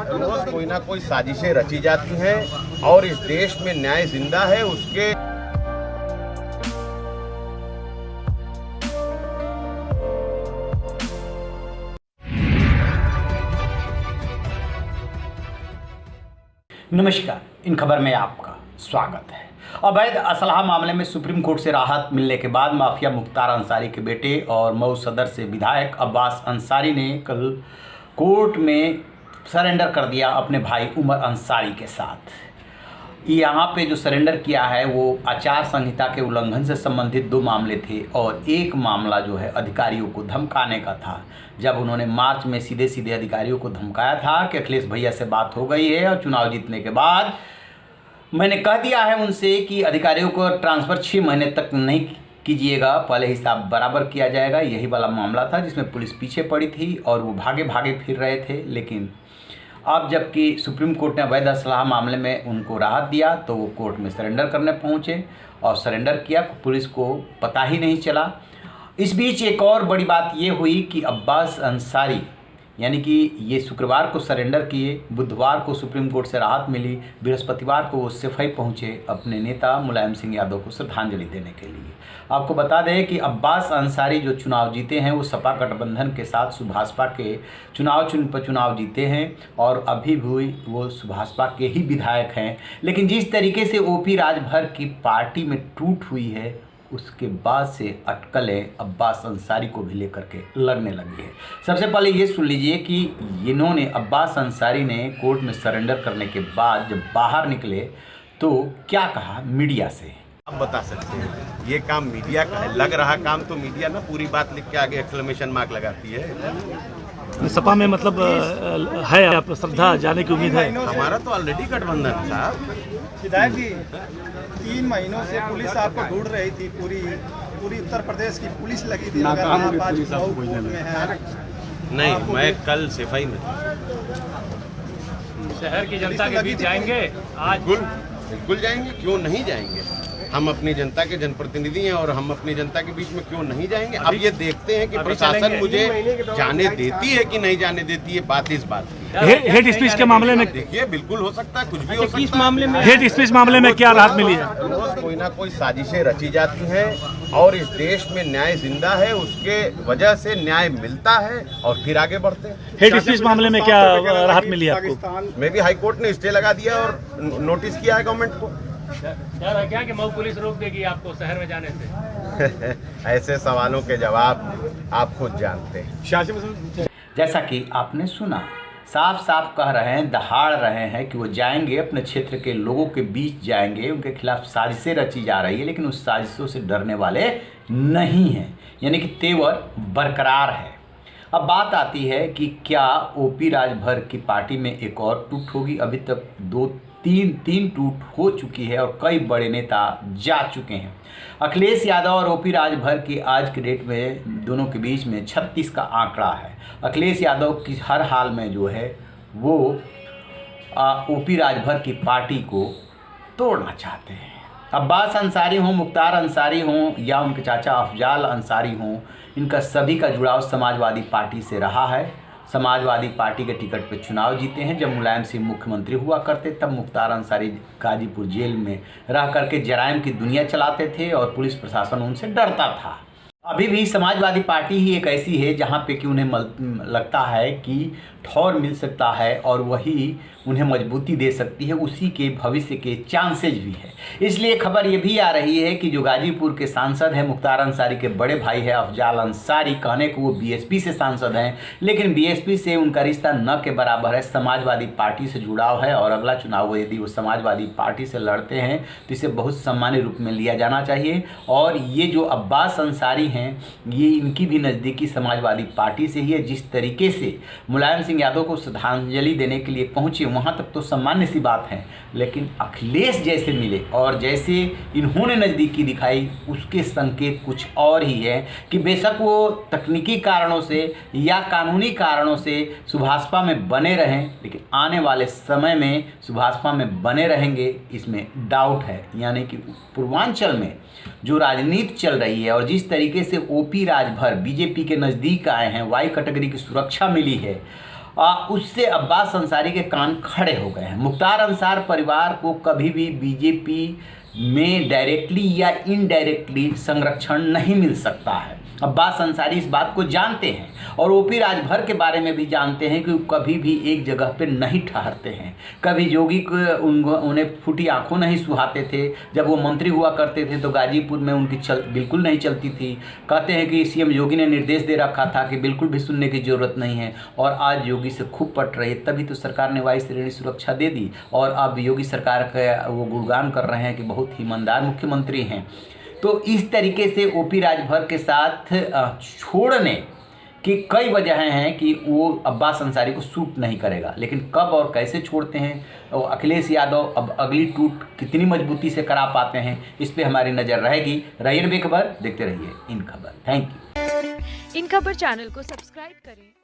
रोज कोई ना कोई साजिशें रची जाती हैं और इस देश में न्याय जिंदा है। उसके नमस्कार, इन खबर में आपका स्वागत है। अवैध असलहा मामले में सुप्रीम कोर्ट से राहत मिलने के बाद माफिया मुख्तार अंसारी के बेटे और मऊ सदर से विधायक अब्बास अंसारी ने कल कोर्ट में सरेंडर कर दिया अपने भाई उमर अंसारी के साथ। यहाँ पे जो सरेंडर किया है वो आचार संहिता के उल्लंघन से संबंधित 2 मामले थे और एक मामला जो है अधिकारियों को धमकाने का था। जब उन्होंने मार्च में सीधे सीधे अधिकारियों को धमकाया था कि अखिलेश भैया से बात हो गई है और चुनाव जीतने के बाद मैंने कह दिया है उनसे कि अधिकारियों को ट्रांसफ़र 6 महीने तक नहीं कीजिएगा, पहले हिसाब बराबर किया जाएगा। यही वाला मामला था जिसमें पुलिस पीछे पड़ी थी और वो भागे भागे फिर रहे थे। लेकिन अब जबकि सुप्रीम कोर्ट ने अवैध असलाह मामले में उनको राहत दिया तो वो कोर्ट में सरेंडर करने पहुंचे और सरेंडर किया। पुलिस को पता ही नहीं चला। इस बीच एक और बड़ी बात ये हुई कि अब्बास अंसारी यानी कि ये शुक्रवार को सरेंडर किए, बुधवार को सुप्रीम कोर्ट से राहत मिली, बृहस्पतिवार को वो सिफाई पहुँचे अपने नेता मुलायम सिंह यादव को श्रद्धांजलि देने के लिए। आपको बता दें कि अब्बास अंसारी जो चुनाव जीते हैं वो सपा गठबंधन के साथ सुभाषपा के चुनाव जीते हैं और अभी भी वो सुभाषपा के ही विधायक हैं। लेकिन जिस तरीके से ओपी राजभर की पार्टी में टूट हुई है उसके बाद से अटकलें अब्बास अंसारी को भी लेकर के लगने लगी है। सबसे पहले ये सुन लीजिए कि इन्होंने अब्बास अंसारी ने कोर्ट में सरेंडर करने के बाद जब बाहर निकले तो क्या कहा मीडिया से। आप बता सकते हैं ये काम मीडिया का है। लग रहा काम तो मीडिया ना पूरी बात लिख के आगे एक्सक्लेमेशन मार्क लगाती है। सपा में मतलब है आप श्रद्धा जाने की उम्मीद है। हमारा तो ऑलरेडी गठबंधन है साहब। विधायक जी 3 महीनों से पुलिस आपको ढूंढ रही थी, पूरी उत्तर प्रदेश की पुलिस लगी थी। नहीं, मैं कल सिफाई में था। शहर की जनता के बीच जाएंगे आज। बिल्कुल जाएंगे, क्यों नहीं जाएंगे। हम अपनी जनता के जनप्रतिनिधि हैं और हम अपनी जनता के बीच में क्यों नहीं जाएंगे। अब ये देखते हैं कि प्रशासन मुझे जाने देती है कि नहीं जाने देती है। बात इस बात की हेड स्पीच के मामले में देखिए बिल्कुल हो सकता है, कुछ भी हो सकता है। इस मामले में हेड स्पीच मामले में क्या राहत मिली है। रोज कोई ना कोई साजिशें रची जाती हैं और इस देश में न्याय जिंदा है। उसके वजह से न्याय मिलता है और फिर आगे बढ़ते हैं। हेड स्पीच मामले में क्या राहत मिली है आपको। में भी हाई कोर्ट ने स्टे लगा दिया और नोटिस किया है गवर्नमेंट को। डर है क्या कि मऊ पुलिस रोक देगी आपको शहर में जाने से। ऐसे सवालों के जवाब आप खुद जानते हैं। जैसा कि आपने सुना, साफ साफ कह रहे हैं, दहाड़ रहे हैं कि वो जाएंगे, अपने क्षेत्र के लोगों के बीच जाएंगे, उनके खिलाफ साजिशें रची जा रही है लेकिन उस साजिशों से डरने वाले नहीं हैं, यानी कि तेवर बरकरार है। अब बात आती है कि क्या ओपी राजभर की पार्टी में एक और टूट होगी। अभी तक 2-3 टूट हो चुकी है और कई बड़े नेता जा चुके हैं। अखिलेश यादव और ओपी राजभर की आज के डेट में दोनों के बीच में 36 का आंकड़ा है। अखिलेश यादव की हर हाल में जो है वो ओपी राजभर की पार्टी को तोड़ना चाहते हैं। अब्बास अंसारी हों, मुख्तार अंसारी हों या उनके चाचा अफजाल अंसारी हों, इनका सभी का जुड़ाव समाजवादी पार्टी से रहा है। समाजवादी पार्टी के टिकट पर चुनाव जीते हैं। जब मुलायम सिंह मुख्यमंत्री हुआ करते तब मुख्तार अंसारी गाजीपुर जेल में रह करके जराइम की दुनिया चलाते थे और पुलिस प्रशासन उनसे डरता था। अभी भी समाजवादी पार्टी ही एक ऐसी है जहाँ पे कि उन्हें लगता है कि ठौर मिल सकता है और वही उन्हें मजबूती दे सकती है, उसी के भविष्य के चांसेज भी है। इसलिए खबर ये भी आ रही है कि जो गाजीपुर के सांसद हैं, मुख्तार अंसारी के बड़े भाई है अफजाल अंसारी, कहने को वो बीएसपी से सांसद हैं लेकिन बीएसपी से उनका रिश्ता न के बराबर है। समाजवादी पार्टी से जुड़ाव है और अगला चुनाव यदि वो समाजवादी पार्टी से लड़ते हैं तो इसे बहुत सम्मान्य रूप में लिया जाना चाहिए। और ये जो अब्बास अंसारी हैं ये इनकी भी नज़दीकी समाजवादी पार्टी से ही है। जिस तरीके से मुलायम सिंह यादव को श्रद्धांजलि देने के लिए पहुंचे वहां तक तो सामान्य सी बात है, लेकिन अखिलेश जैसे मिले और जैसे इन्होंने नज़दीकी दिखाई उसके संकेत कुछ और ही है कि बेशक वो तकनीकी कारणों से या कानूनी कारणों से सुभाषपा में बने रहें लेकिन आने वाले समय में सुभाषपा में बने रहेंगे इसमें डाउट है। यानी कि पूर्वांचल में जो राजनीति चल रही है और जिस तरीके से ओपी राजभर बीजेपी के नज़दीक आए हैं, वाई कैटेगरी की सुरक्षा मिली है उससे अब्बास अंसारी के कान खड़े हो गए हैं। मुख्तार अंसार परिवार को कभी भी बीजेपी में डायरेक्टली या इनडायरेक्टली संरक्षण नहीं मिल सकता है। अब्बास अंसारी इस बात को जानते हैं और ओपी राजभर के बारे में भी जानते हैं कि वो कभी भी एक जगह पे नहीं ठहरते हैं। कभी योगी को उन्हें फूटी आंखों नहीं सुहाते थे। जब वो मंत्री हुआ करते थे तो गाजीपुर में उनकी बिल्कुल नहीं चलती थी। कहते हैं कि सीएम योगी ने निर्देश दे रखा था कि बिल्कुल भी सुनने की ज़रूरत नहीं है, और आज योगी से खूब पट रही है। तभी तो सरकार ने वायु श्रेणी सुरक्षा दे दी और अब योगी सरकार का वो गुणगान कर रहे हैं कि बहुत ही ईमानदार मुख्यमंत्री हैं। तो इस तरीके से ओपी राजभर के साथ छोड़ने की कई वजहें हैं कि वो अब्बास अंसारी को सूट नहीं करेगा, लेकिन कब और कैसे छोड़ते हैं और अखिलेश यादव अब अगली टूट कितनी मजबूती से करा पाते हैं, इस पे हमारी नज़र रहेगी। रहिए बेखबर, देखते रहिए इन खबर। Thank you. इन खबर चैनल को सब्सक्राइब करें।